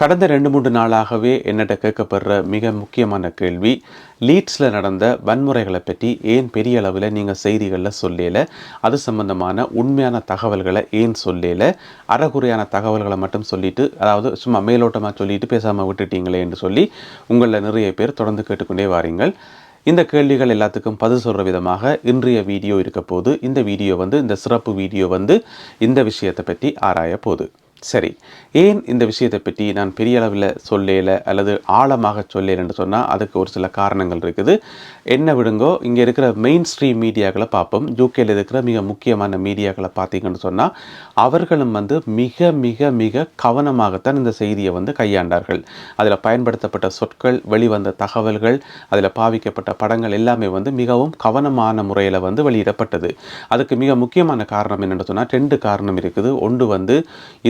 கடந்த 2-3 நாளாகவே என்னட்ட கேட்கப்படுற மிக முக்கியமான கேள்வி, லீட்ஸில் நடந்த வன்முறைகளை பற்றி ஏன் பெரிய அளவில் நீங்கள் செய்திகளில் சொல்லல, அது சம்பந்தமான உண்மையான தகவல்களை ஏன் சொல்லல, அறகுறையான தகவல்களை மட்டும் சொல்லிட்டு, அதாவது சும்மா மேலோட்டமாக சொல்லிட்டு பேசாமல் விட்டுட்டீங்களே என்று சொல்லி உங்களில் நிறைய பேர் தொடர்ந்து கேட்டுக்கொண்டே வாரீங்கள். இந்த கேள்விகள் எல்லாத்துக்கும் பதில் சொல்கிற விதமாக இன்றைய வீடியோ இருக்க போது. இந்த சிறப்பு வீடியோ இந்த விஷயத்தை பற்றி ஆராய போகுது. சரி, ஏன் இந்த விஷயத்தை பற்றி நான் பெரிய அளவில் சொல்லலை அல்லது ஆழமாக சொல்லலைன்னு சொன்னால் அதுக்கு ஒரு சில காரணங்கள் இருக்குது. என்ன விடுங்கோ, இங்கே இருக்கிற மெயின் ஸ்ட்ரீம் மீடியாக்களை பார்ப்போம். யூகேயில் இருக்கிற மிக முக்கியமான மீடியாக்களை பார்த்தீங்கன்னு சொன்னால் அவர்களும் மிக மிக மிக கவனமாகத்தான் இந்த செய்தியை கையாண்டார்கள். அதில் பயன்படுத்தப்பட்ட சொற்கள், வெளிவந்த தகவல்கள், அதில் பாவிக்கப்பட்ட படங்கள் எல்லாமே மிகவும் கவனமான முறையில் வெளியிடப்பட்டது. அதுக்கு மிக முக்கியமான காரணம் என்னென்னு சொன்னால் 2 காரணம் இருக்குது. ஒன்று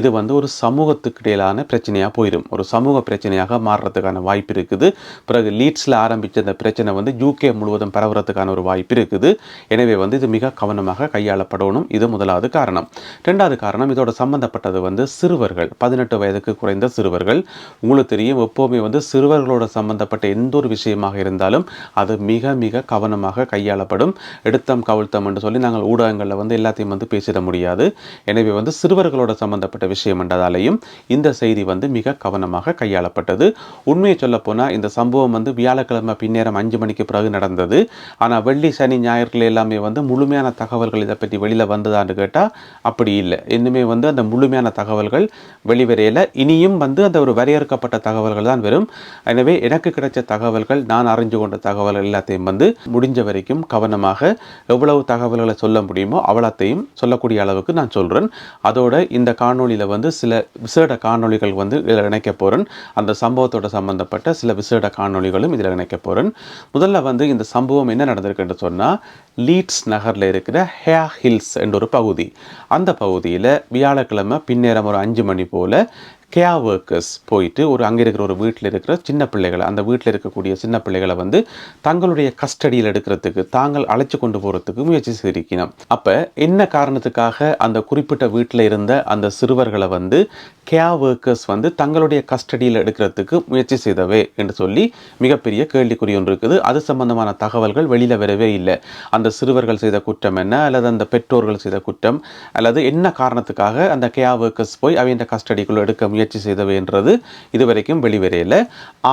இது ஒரு சமூகத்துக்கு இடையிலான பிரச்சனையாக போயிடும், ஒரு சமூக பிரச்சனையாக மாறுறதுக்கான வாய்ப்பு இருக்குது. பிறகு லீட்ஸில் ஆரம்பித்த இந்த பிரச்சனை யூகே முழுவதும் பரவுறதுக்கான ஒரு வாய்ப்பு இருக்குது. எனவே இது மிக கவனமாக கையாளப்படணும். இது முதலாவது காரணம். 2வது காரணம், இதோட சம்பந்தப்பட்டது சிறுவர்கள், 18 வயதுக்கு குறைந்த சிறுவர்கள். உங்களுக்கு தெரியும், எப்போவுமே சிறுவர்களோட சம்பந்தப்பட்ட எந்த ஒரு விஷயமாக இருந்தாலும் அது மிக மிக கவனமாக கையாளப்படும். எடுத்தம் கவிழ்த்தம் என்று சொல்லி நாங்கள் ஊடகங்களில் எல்லாத்தையும் பேசிட முடியாது. எனவே சிறுவர்களோட சம்பந்தப்பட்ட விஷயம் என்றதாலையும் இந்த செய்தி மிக கவனமாக கையாளப்பட்டது. உண்மையை சொல்ல போனால் இந்த சம்பவம் வியாழக்கிழமை பின்னேரம் 5 மணிக்கு பிறகு நடந்தது. ஆனால் வெள்ளி, சனி, ஞாயிறுல எல்லாமே முழுமையான தகவல்கள் இதை பற்றி வெளியில் வந்ததான்னு கேட்டால் அப்படி இல்லை. இன்னுமே அந்த முழுமையான தகவல்கள் வெளிவரையில். இனியும் அந்த ஒரு வரையறுக்கப்பட்ட தகவல்கள் தான் வரும். எனவே எனக்கு கிடைச்ச தகவல்கள், நான் அறிஞ்சு கொண்ட தகவல்கள் எல்லாத்தையும் முடிஞ்ச வரைக்கும் கவனமாக எவ்வளவு தகவல்களை சொல்ல முடியுமோ அவ்வளோத்தையும் சொல்லக்கூடிய அளவுக்கு நான் சொல்கிறேன். அதோட இந்த காணொலியில் சில விசேட காணொளிகள் இதில் இணைக்க போகிறேன். அந்த சம்பவத்தோட சம்பந்தப்பட்ட சில விசேட காணொளிகளும் இதில் இணைக்க போகிறேன். முதல்ல இந்த சம்பவம் என்ன நடந்திருக்குன்னு சொன்னால், லீட்ஸ் நகரில் இருக்கிற ஹேர் ஹில்ஸ் என்ற ஒரு பகுதி. அந்த பகுதியில் வியாழக்கிழமை பின்னேரம் ஒரு 5 மணி போல் கேர் ஒர்க்கர்ஸ் போயிட்டு அங்கே இருக்கிற ஒரு வீட்டில் இருக்கிற சின்ன பிள்ளைகளை, அந்த வீட்டில் இருக்கக்கூடிய சின்ன பிள்ளைகளை தங்களுடைய கஸ்டடியில் எடுக்கிறதுக்கு, தாங்கள் அழைச்சி கொண்டு போகிறதுக்கு முயற்சி செய்திருக்கணும். அப்போ என்ன காரணத்துக்காக அந்த குறிப்பிட்ட வீட்டில் இருந்த அந்த சிறுவர்களை கேர் ஒர்க்கர்ஸ் தங்களுடைய கஸ்டடியில் எடுக்கிறதுக்கு முயற்சி செய்தவே என்று சொல்லி மிகப்பெரிய கேள்விக்குறி ஒன்று இருக்குது. அது சம்பந்தமான தகவல்கள் வெளியில் வரவே இல்லை. அந்த சிறுவர்கள் செய்த குற்றம் என்ன, அல்லது அந்த பெற்றோர்கள் செய்த குற்றம், அல்லது என்ன காரணத்துக்காக அந்த கேர் ஒர்க்கர்ஸ் போய் அவங்க கஸ்டடிக்குள்ள எடுக்க முயற்சி செய்தவைன்றது இதுவரைக்கும் வெளிவரையில்.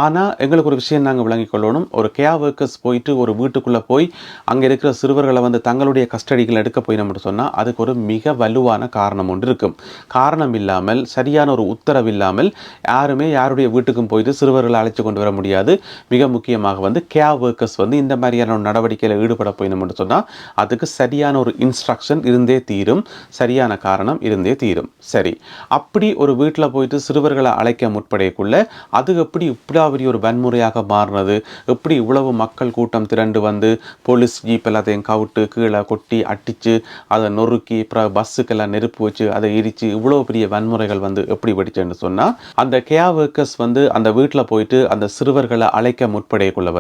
ஆனால் எங்களுக்கு ஒரு விஷயம் நாங்கள் விளங்கிக் கொள்ளணும். ஒரு கேர் ஒர்க்கர்ஸ் போயிட்டு ஒரு வீட்டுக்குள்ளே போய் அங்கே இருக்கிற சிறுவர்களை தங்களுடைய கஸ்டடிகள் எடுக்க போயினோம்னு சொன்னால் அதுக்கு ஒரு மிக வலுவான காரணம் ஒன்று இருக்கும். காரணம் இல்லாமல், சரியான ஒரு உத்தரவு இல்லாமல் யாருமே யாருடைய வீட்டுக்கும் போயிட்டு சிறுவர்களை அழைச்சி கொண்டு வர முடியாது. மிக முக்கியமாக கேர் ஒர்க்கர்ஸ் இந்த மாதிரியான ஒரு நடவடிக்கையில் ஈடுபட போயினோம்னு சொன்னால் அதுக்கு சரியான ஒரு இன்ஸ்ட்ரக்ஷன் இருந்தே தீரும், சரியான காரணம் இருந்தே தீரும். சரி, அப்படி ஒரு வீட்டில் போயிட்டு சிறுவர்களை அழைக்க முற்படையக்குள்ள அது எப்படி இப்படி ஒரு வன்முறையாக மாறினது, எப்படி இவ்வளவு மக்கள் கூட்டம் திரண்டு போலீஸ் ஜீப் எல்லாத்தையும் கவுட்டு கீழே கொட்டி அடித்து அதை நொறுக்கி அப்புறம் பஸ்ஸுக்கெல்லாம் நெருப்பு வச்சு அதை எரித்து இவ்வளோ பெரிய வன்முறைகள் எப்படி படிச்சேன்னு சொன்னால், அந்த கேர் ஒர்க்கர்ஸ் அந்த வீட்டில் போயிட்டு அந்த சிறுவர்களை அழைக்க முற்படையக்குள்ள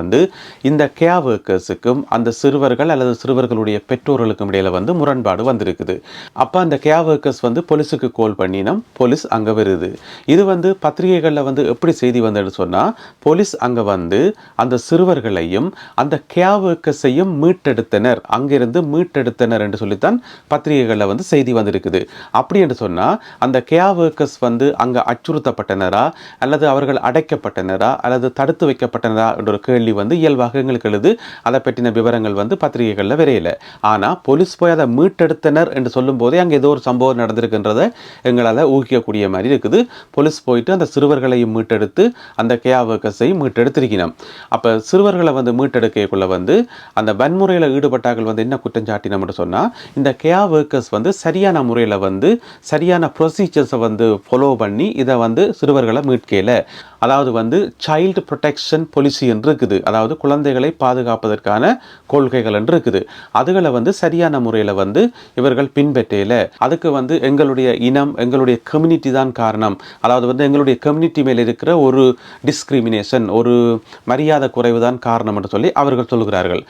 இந்த கேர் ஒர்க்கர்ஸுக்கும் அந்த சிறுவர்கள் அல்லது சிறுவர்களுடைய பெற்றோர்களுக்கும் இடையில முரண்பாடு வந்திருக்குது. அப்போ அந்த கேர் ஒர்க்கர்ஸ் போலீஸுக்கு கால் பண்ணினோம், போலீஸ் அங்கே வருது. இது பத்திரிகைகளில் எப்படி செய்தி வந்ததுன்னு சொன்னால், போலீஸ் அங்கே அந்த சிறுவர்களையும் அந்த கேர் ஒர்க்கர்ஸையும் மீட்டெடுத்தனர், அங்கிருந்து மீட்டெடுத்தனர் என்று சொல்லித்தான் பத்திரிகைகளில் செய்தி வந்திருக்குது. அப்படி என்று சொன்னால் அந்த கேர் ஒர்க்கர்ஸ் அங்கே அச்சுறுத்தப்பட்டனரா, அல்லது அவர்கள் அடைக்கப்பட்டனரா, அல்லது தடுத்து வைக்கப்பட்டனரா என்ற ஒரு கேள்வி இயல்பாக எங்களுக்கு எழுது. அதை பற்றின விவரங்கள் பத்திரிகைகளில் வரையில. ஆனால் போலீஸ் போய் அதை மீட்டெடுத்தனர் என்று சொல்லும் போதே அங்கே ஏதோ ஒரு சம்பவம் நடந்திருக்குன்றதை எங்களால் ஊகிக்கக்கூடிய மாதிரி இருக்குது. போலீஸ் போயிட்டு அந்த சிறுவர்களையும் மீட்டெடுத்து அந்த கேர் ஒர்க்கர்ஸையும் மீட்டெடுத்திருக்கணும். அப்போ சிறுவர்களை மீட்டெடுக்கக்குள்ள அந்த வன்முறையில் ஈடுபட்டார்கள் என்ன குற்றம் சாட்டினோம்னு சொன்னால், இந்த கேர் ஒர்க்கர்ஸ் சரியான முறையில் சரியான ப்ரொசீஜர்ஸை ஃபாலோ பண்ணி இதை சிறுவர்களை மீட்கல. அதாவது சைல்டு ப்ரொடெக்ஷன் பாலிசி என்று இருக்குது, அதாவது குழந்தைகளை பாதுகாப்பதற்கான கொள்கைகள் என்று இருக்குது. அதுகளை சரியான முறையில் இவர்கள் பின்பற்றல. அதுக்கு எங்களுடைய இனம், எங்களுடைய கம்யூனிட்டி தான் காரணம். அதாவது எங்களுடைய கம்யூனிட்டி மேல் இருக்கிற ஒரு டிஸ்கிரிமினேஷன், ஒரு மரியாதை குறைவு தான் காரணம் என்று சொல்லி அவர்கள் சொல்கிறார்கள்.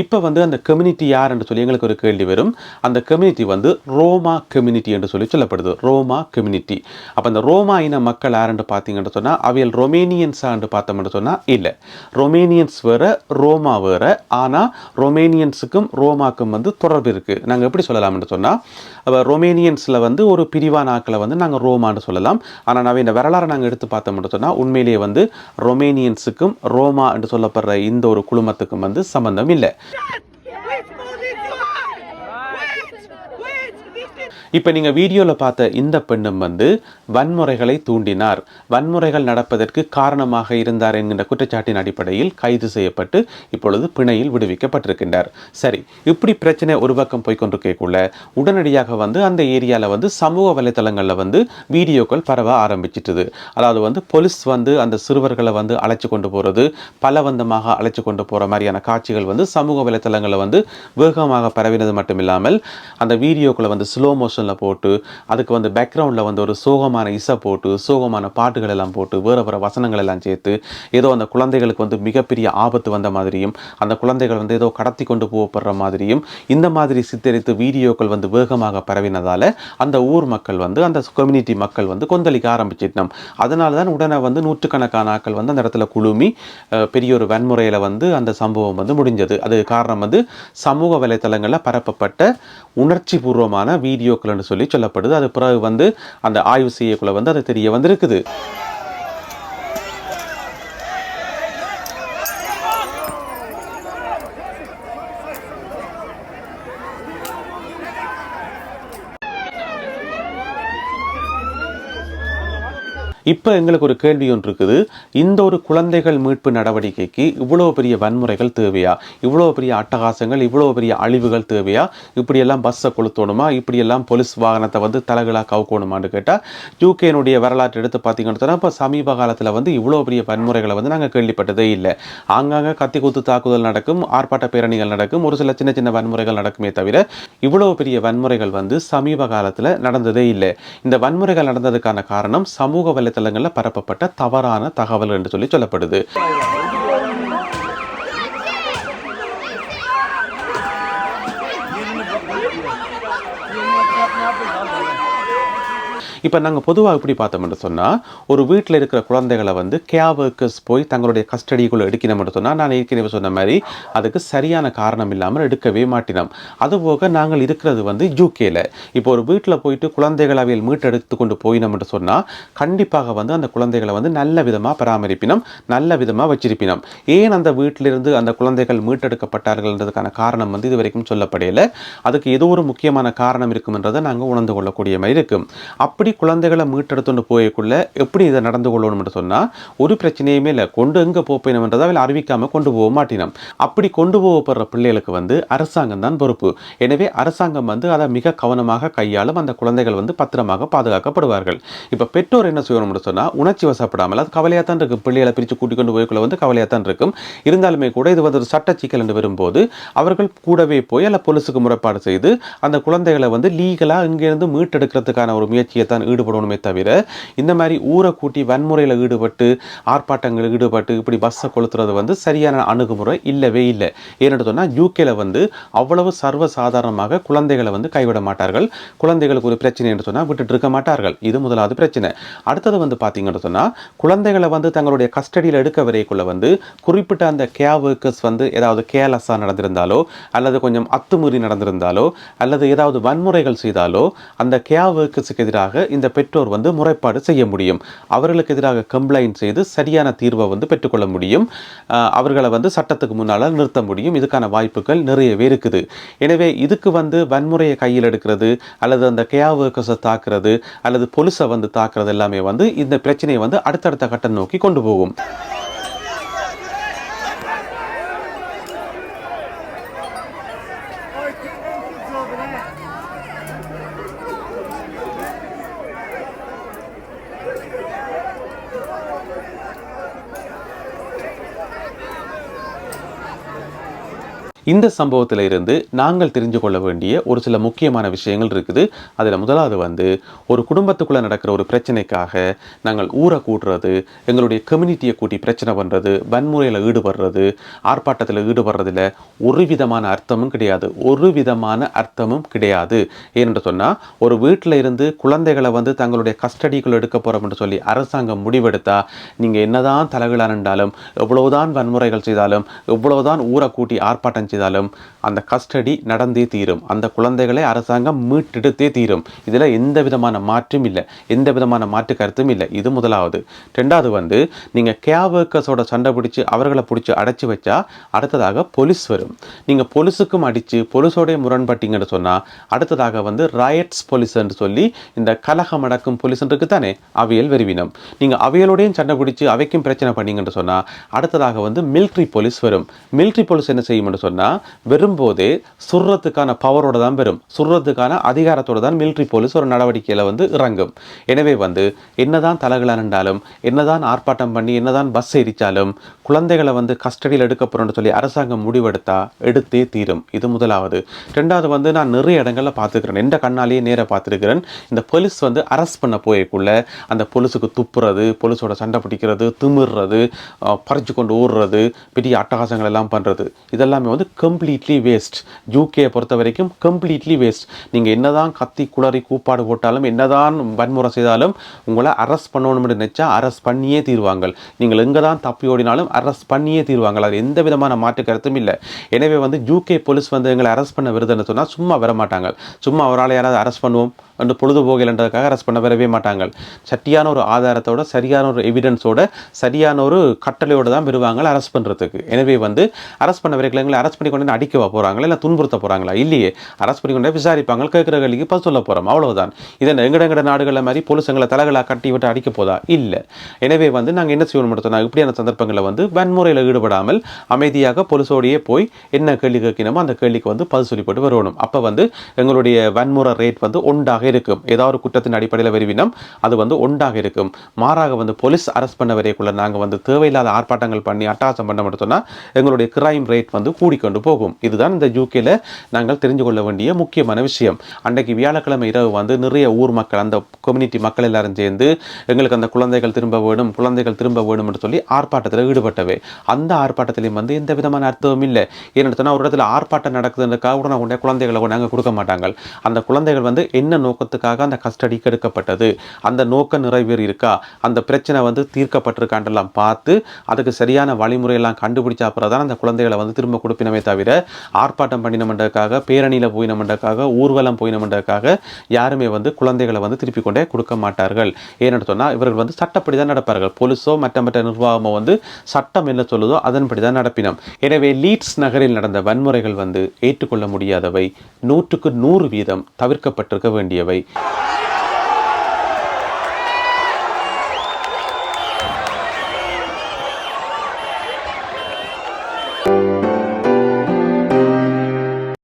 இப்போ வந்து அந்த கம்யூனிட்டி யார் என்று சொல்லி எங்களுக்கு ஒரு கேள்வி வரும். அந்த கம்யூனிட்டி வந்து ரோமா கம்யூனிட்டி என்று சொல்லி சொல்லப்படுது. ரோமா கம்யூனிட்டி. அப்போ அந்த ரோமா இன மக்கள் யாருன்னு பார்த்தீங்கன்னு சொன்னால் அவையில் ரொமேனியன்ஸா என்று பார்த்தோம்னு சொன்னால் இல்லை. ரொமேனியன்ஸ் வேற, ரோமா வேற. ஆனால் ரொமேனியன்ஸுக்கும் ரோமாக்கும் வந்து தொடர்பு இருக்குது. நாங்கள் எப்படி சொல்லலாம்னு சொன்னால், ரொமேனியன்ஸில் வந்து ஒரு பிரிவான ஆக்களை வந்து நாங்கள் ரோமான்னு சொல்லலாம். ஆனால் நான் இந்த வரலாறு நாங்கள் எடுத்து பார்த்தோம்னு சொன்னால் உண்மையிலேயே வந்து ரொமேனியன்ஸுக்கும் ரோமா என்று சொல்லப்படுற இந்த ஒரு குழுமத்துக்கும் வந்து சம்பந்தம் இல்லை. இப்போ நீங்கள் வீடியோவில் பார்த்த இந்த பெண்ணும் வந்து வன்முறைகளை தூண்டினார், வன்முறைகள் நடப்பதற்கு காரணமாக இருந்தார் என்கின்ற குற்றச்சாட்டின் அடிப்படையில் கைது செய்யப்பட்டு இப்பொழுது பிணையில் விடுவிக்கப்பட்டிருக்கின்றார். சரி, இப்படி பிரச்சனை ஒரு பக்கம் போய்கொண்டிருக்கக்குள்ள உடனடியாக வந்து அந்த ஏரியாவில் வந்து சமூக வலைத்தளங்களில் வந்து வீடியோக்கள் பரவ ஆரம்பிச்சிட்டுது. அதாவது வந்து போலீஸ் வந்து அந்த சிறுவர்களை வந்து அழைச்சி கொண்டு போகிறது, பலவந்தமாக அழைச்சி கொண்டு போகிற மாதிரியான காட்சிகள் வந்து சமூக வலைத்தளங்களில் வந்து வேகமாக பரவினது மட்டும் இல்லாமல் அந்த வீடியோக்களை வந்து ஸ்லோ மோஷனில் போட்டு அதுக்கு வந்து பேக்ரவுண்டில் வந்து ஒரு சோகமான இசை போட்டு சோகமான பாட்டுகள் எல்லாம் போட்டு வேறு வேறு வசனங்கள் எல்லாம் சேர்த்து ஏதோ அந்த குழந்தைகளுக்கு வந்து மிகப்பெரிய ஆபத்து வந்த மாதிரியும் அந்த குழந்தைகள் வந்து ஏதோ கடத்தி கொண்டு போகப்படுற மாதிரியும் இந்த மாதிரி சித்தரித்து வீடியோக்கள் வந்து வேகமாக பரவினதால் அந்த ஊர் மக்கள் வந்து அந்த கம்யூனிட்டி மக்கள் வந்து கொந்தளிக்க ஆரம்பிச்சிட்டோம். அதனால தான் உடனே வந்து நூற்றுக்கணக்கான ஆக்கள் வந்து அந்த இடத்துல குழுமி பெரிய ஒரு வன்முறையில் வந்து அந்த சம்பவம் வந்து முடிஞ்சது. அது காரணம் வந்து சமூக வலைத்தளங்களில் பரப்பப்பட்ட உணர்ச்சி பூர்வமான வீடியோக்கள் என்று சொல்லி சொல்லப்படுது. அது பிறகு வந்து அந்த ஆய்வு செய்யக்குள்ள வந்து அது தெரிய வந்திருக்குது. இப்போ எங்களுக்கு ஒரு கேள்வி ஒன்று இருக்குது. இந்த ஒரு குழந்தைகள் மீட்பு நடவடிக்கைக்கு இவ்வளோ பெரிய வன்முறைகள் தேவையா? இவ்வளோ பெரிய அட்டகாசங்கள், இவ்வளோ பெரிய அழிவுகள் தேவையா? இப்படியெல்லாம் பஸ்ஸை கொளுத்தணுமா? இப்படியெல்லாம் போலீஸ் வாகனத்தை வந்து தலகளாக கவுக்கணுமான்னு கேட்டால் யூகேனுடைய வரலாற்று எடுத்து பார்த்தீங்கன்னு சொன்னால் இப்போ சமீப காலத்தில் வந்து இவ்வளோ பெரிய வன்முறைகளை வந்து நாங்கள் கேள்விப்பட்டதே இல்லை. ஆங்காங்கே கத்தி குத்து தாக்குதல் நடக்கும், ஆர்ப்பாட்ட பேரணிகள் நடக்கும், ஒரு சில சின்ன சின்ன வன்முறைகள் நடக்குமே தவிர இவ்வளோ பெரிய வன்முறைகள் வந்து சமீப காலத்தில் நடந்ததே இல்லை. இந்த வன்முறைகள் நடந்ததுக்கான காரணம் சமூக வலைத்தளங்களில் பரப்பப்பட்ட தவறான தகவல் என்று சொல்லி சொல்லப்படுது. இப்போ நாங்கள் பொதுவாக இப்படி பார்த்தோம்னு சொன்னால் ஒரு வீட்டில் இருக்கிற குழந்தைகளை வந்து கேர் ஒர்க்கர்ஸ் போய் தங்களுடைய கஸ்டடிக்குள்ளே எடுக்கணும்னு சொன்னால் நான் ஏற்கனவே சொன்ன மாதிரி அதுக்கு சரியான காரணம் இல்லாமல் எடுக்கவே மாட்டினோம். அதுபோக நாங்கள் இருக்கிறது வந்து யூகேல. இப்போ ஒரு வீட்டில் போயிட்டு குழந்தைகளை அவையில் மீட்டெடுத்து கொண்டு போயினோம்னு சொன்னால் கண்டிப்பாக வந்து அந்த குழந்தைகளை வந்து நல்ல விதமாக பராமரிப்பினோம், நல்ல விதமாக வச்சிருப்பினோம். ஏன் அந்த வீட்டிலிருந்து அந்த குழந்தைகள் மீட்டெடுக்கப்பட்டார்கள்ன்றதுக்கான காரணம் வந்து இது வரைக்கும் சொல்லப்படையில. அதுக்கு ஏதோ ஒரு முக்கியமான காரணம் இருக்கும்ன்றதை நாங்கள் உணர்ந்து கொள்ளக்கூடிய மாதிரி இருக்கும். அப்படி குழந்தைகளை மீட்டெடுத்துட்டு போயக்குள்ள எப்படி இதை நடந்து கொள்ளணும்னு சொன்னால் ஒரு பிரச்சனையுமே இல்லை, கொண்டு எங்கே போயினோம்ன்றதை அவள் அறிவிக்காமல் கொண்டு போக மாட்டினோம். அப்படி கொண்டு போகப்படுற பிள்ளைகளுக்கு வந்து அரசாங்கம் தான் பொறுப்பு. எனவே அரசாங்கம் வந்து அதை மிக கவனமாக கையாளும். அந்த குழந்தைகள் வந்து பத்திரமாக பாதுகாக்கப்படுவார்கள். இப்போ பெற்றோர் என்ன செய்யணும்னு சொன்னால் உணர்ச்சி வசப்படாமல், அது கவலையாக தான் இருக்கும். பிள்ளைகளை பிரித்து கூட்டிக் கொண்டு போய்க்குள்ள வந்து கவலையாக தான் இருக்கும். இருந்தாலுமே கூட இது வந்து ஒரு சட்ட சிக்கல் என்று வரும்போது அவர்கள் கூடவே போய் அல்ல போலீஸுக்கு முறைப்பாடு செய்து அந்த குழந்தைகளை வந்து லீகலாக இங்கேருந்து மீட்டெடுக்கிறதுக்கான ஒரு முயற்சியை தான் ஈடுபடணுமே தவிர இந்த மாதிரி ஊரை கூட்டி வன்முறையில் ஈடுபட்டு ஆர்ப்பாட்டங்களில் ஈடுபட்டு இப்படி பஸ்ஸை கொளுத்துறது வந்து சரியான அணுகுமுறை இல்லவே இல்லை. ஏன்னு சொன்னால் யூகேல வந்து அவ்வளவு சர்வசாதாரணமாக குழந்தைகளை வந்து கைவிட மாட்டார்கள். குழந்தைகளுக்கு ஒரு பிரச்சனை என்று சொன்னால் விட்டுட்டு இருக்க மாட்டார்கள். இது முதலாவது பிரச்சனை. அடுத்தது வந்து பார்த்தீங்கன்னு சொன்னால் குழந்தைகளை வந்து தங்களுடைய கஸ்டடியில் எடுக்க வரைக்குள்ள வந்து குறிப்பிட்ட அந்த கேர் ஒர்க்கர்ஸ் வந்து ஏதாவது கேர்லெஸ்ஸாக நடந்திருந்தாலோ அல்லது கொஞ்சம் அத்துமீறி நடந்திருந்தாலோ அல்லது ஏதாவது வன்முறைகள் செய்தாலோ அந்த கேர் ஒர்க்கர்ஸுக்கு எதிராக இந்த பெற்றோர் வந்து முறைப்பாடு செய்ய முடியும். அவர்களுக்கு எதிராக கம்ப்ளைண்ட் செய்து சரியான தீர்வை வந்து பெற்றுக்கொள்ள முடியும். அவர்களை வந்து சட்டத்துக்கு முன்னால் நிறுத்த முடியும். இதுக்கான வாய்ப்புகள் நிறையவே இருக்குது. எனவே இதுக்கு வந்து வன்முறையை கையில் எடுக்கிறது அல்லது அந்த கேர் ஒர்க்கர்ஸை தாக்குறது அல்லது போலீஸை வந்து தாக்குறது எல்லாமே வந்து இந்த பிரச்சனையை வந்து அடுத்தடுத்த கட்டம் நோக்கி கொண்டு போகும். இந்த சம்பவத்தில் இருந்து நாங்கள் தெரிஞ்சு கொள்ள வேண்டிய ஒரு சில முக்கியமான விஷயங்கள் இருக்குது. அதில் முதலாவது வந்து ஒரு குடும்பத்துக்குள்ளே நடக்கிற ஒரு பிரச்சனைக்காக நாங்கள் ஊரை கூட்டுறது, எங்களுடைய கம்யூனிட்டியை கூட்டி பிரச்சனை பண்ணுறது, வன்முறையில் ஈடுபடுறது, ஆர்ப்பாட்டத்தில் ஈடுபடுறதில் ஒரு விதமான அர்த்தமும் கிடையாது. ஒரு விதமான அர்த்தமும் கிடையாது. ஏனென்று சொன்னால் ஒரு வீட்டில் இருந்து குழந்தைகளை வந்து தங்களுடைய கஸ்டடிக்குள் எடுக்க போகிறோம் என்று சொல்லி அரசாங்கம் முடிவெடுத்தா நீங்கள் என்னதான் தலைகளானாலும், எவ்வளவுதான் வன்முறைகள் செய்தாலும், எவ்வளவுதான் ஊரை கூட்டி ஆர்ப்பாட்டம் செய்தாலும் அந்த கஸ்டடி நடந்தே தீரும். அந்த குழந்தைகளை அரசாங்கம் மீட்டெடுத்தே தீரும். இதில் எந்த விதமான மாற்றும் இல்லை, எந்த விதமான மாற்று கருத்தும் இல்லை. இது முதலாவது. ரெண்டாவது வந்து நீங்கள் கேர் ஒர்க்கர்ஸோட சண்டை பிடிச்சி அவர்களை பிடிச்சி அடைச்சி வச்சா அடுத்ததாக போலீஸ் வரும். நீங்கள் போலீஸுக்கும் அடித்து போலீஸோடைய முரண்பட்டீங்கன்னு சொன்னால் அடுத்ததாக வந்து ராயட்ஸ் போலீஸ்ன்னு சொல்லி இந்த கலகம் அடக்கும் போலீஸ்ன்றது தானே அவியல் வருவினம். நீங்கள் அவியலோடையும் சண்டை பிடிச்சி அவைக்கும் பிரச்சனை பண்ணீங்கன்னு சொன்னால் அடுத்ததாக வந்து மிலிட்ரி போலீஸ் வரும். மிலிட்ரி போலீஸ் என்ன செய்யும்னு சொன்னால் வரும்போதே சுடுறதுக்கான பவரோட தான் வரும், சுடுறதுக்கான அதிகாரத்தோடு தான் மிலிட்ரி போலீஸ் ஒரு நடவடிக்கையில் வந்து இறங்கும். எனவே வந்து என்னதான் தலைகளானாலும், என்னதான் ஆர்ப்பாட்டம் பண்ணி, என்னதான் பஸ் எரிச்சாலும் குழந்தைகளை வந்து கஸ்டடியில் எடுக்க போகிறோன்னு சொல்லி அரசாங்கம் முடிவெடுத்தா எடுத்தே தீரும். இது முதலாவது. ரெண்டாவது வந்து நான் நிறைய இடங்களில் பார்த்துக்கிறேன், எந்த கண்ணாலேயே நேராக பார்த்துருக்கிறேன். இந்த போலீஸ் வந்து அரெஸ்ட் பண்ண போயக்குள்ள அந்த போலீஸுக்கு துப்புறது, போலீஸோட சண்டை பிடிக்கிறது, திமிர்றது, பறிச்சு கொண்டு ஓடுறது, பெரிய அட்டகாசங்கள் எல்லாம் பண்ணுறது, இதெல்லாமே வந்து கம்ப்ளீட்லி வேஸ்ட். யூகேயை பொறுத்த வரைக்கும் கம்ப்ளீட்லி வேஸ்ட். நீங்கள் என்னதான் கத்தி குளறி கூப்பாடு போட்டாலும், என்னதான் வன்முறை செய்தாலும் உங்களை அரெஸ்ட் பண்ணணும்னு நினைச்சா அரெஸ்ட் பண்ணியே தீர்வாங்க. நீங்கள் எங்கே தான் தப்பி ஓடினாலும் அரெஸ்ட் பண்ணியே தீர்வாங்க. அது எந்த விதமான மாற்று கருத்தும் இல்லை. எனவே வந்து யூகே போலீஸ் வந்து எங்களை அரெஸ்ட் பண்ண வருதுன்னு சொன்னால் சும்மா வர மாட்டாங்க. சும்மா அவரால் யாராவது அரெஸ்ட் பண்ணுவோம் என்று பொழுதுபோகலன்றதுக்காக அரெஸ்ட் பண்ண வரவே மாட்டாங்க. சட்டியான ஒரு ஆதாரத்தோட, சரியான ஒரு எவிடன்ஸோட, சரியான ஒரு கட்டளையோடு தான் வருவாங்க அரெஸ்ட் பண்ணுறதுக்கு. எனவே வந்து அரெஸ்ட் பண்ண வரைக்கும் எங்களை அரெஸ்ட் பண்ணி கொண்டு அடிக்கவா போகிறாங்களா, இல்லை துன்புறுத்த போகிறாங்களா? இல்லையே. அரெஸ்ட் பண்ணி கொண்டு விசாரிப்பாங்க, கேட்குற கேள்விக்கு பதில் சொல்ல போகிறோம், அவ்வளவுதான். இதை எங்கட நாடுகளில் மாதிரி போலீஸ் எங்களை தலைகளாக கட்டி விட்டு அடிக்க போதா? இல்லை. எனவே வந்து நாங்கள் என்ன செய்யணும் மட்டும் இப்படியான சந்தர்ப்பங்களில் வந்து வன்முறையில் ஈடுபடாமல் அமைதியாக போலீஸோடையே போய் என்ன கேள்வி கேட்கணுமோ அந்த கேள்விக்கு வந்து பதில் சொல்லிப்பட்டு வரணும். அப்போ வந்து எங்களுடைய வன்முறை ரேட் வந்து ஒன்றாக இருக்கும். ஏதாவது ஒரு குற்றத்தின் அடிப்படையில் வருவினம் அது வந்து ஒன்றாக இருக்கும். மாறாக வந்து போலீஸ் அரெஸ்ட் பண்ண வரைக்குள்ள நாங்கள் வந்து தேவையில்லாத ஆர்ப்பாட்டங்கள் பண்ணி அட்டகாசம் பண்ண மட்டும் சொன்னால் எங்களுடைய கிரைம் ரேட் வந்து கூடிக்கொண்டு போகும். இதுதான் இந்த யூகேல நாங்கள் தெரிஞ்சு கொள்ள வேண்டிய முக்கியமான விஷயம். அன்றைக்கு வியாழக்கிழமை இரவு வந்து நிறைய ஊர் மக்கள், அந்த கம்யூனிட்டி மக்கள் எல்லாரும் சேர்ந்து எங்களுக்கு அந்த குழந்தைகள் திரும்ப வேணும், குழந்தைகள் திரும்ப வேணும் என்று சொல்லி ஆர்ப்பாட்டத்தில் ஈடுபட்டவை. அந்த ஆர்ப்பாட்டத்திலையும் வந்து எந்த விதமான அர்த்தமும் இல்லை. ஏன்னு சொன்னால் ஒரு இடத்துல ஆர்ப்பாட்டம் நடக்குதுன்றக்காக உடனே கொண்டே குழந்தைகளை நாங்கள் கொடுக்க மாட்டாங்க. அந்த குழந்தைகள் வந்து என்ன நோக்கத்துக்காக அந்த கஸ்டடிக்கு எடுக்கப்பட்டது, அந்த நோக்க நிறைவேறி இருக்கா, அந்த பிரச்சனை வந்து தீர்க்கப்பட்டிருக்காண்டெல்லாம் பார்த்து அதுக்கு சரியான வழிமுறையெல்லாம் கண்டுபிடிச்ச அப்புறம் தான் அந்த குழந்தைகளை வந்து திரும்ப கொடுப்பினமே தவிர ஆர்ப்பாட்டம் பண்ணினமன்றதுக்காக, பேரணியில் போயினமன்றதுக்காக, ஊர்வலம் போயினமன்றதுக்காக யாருமே வந்து குழந்தைகளை வந்து திருப்பி கொண்டே கொடுக்க மாட்டார்கள். ஏன்னு சொன்னால் இவர்கள் வந்து சட்டப்படி தான் நடப்பார்கள். போலீஸோ மற்ற நிர்வாகமோ வந்து சட்டம் என்ன சொல்லுதோ அதன்படி தான் நடப்பினோம். எனவே லீட்ஸ் நகரில் நடந்த வன்முறைகள் வந்து ஏற்றுக்கொள்ள முடியாதவை, 100% தவிர்க்கப்பட்டிருக்க வேண்டியவை.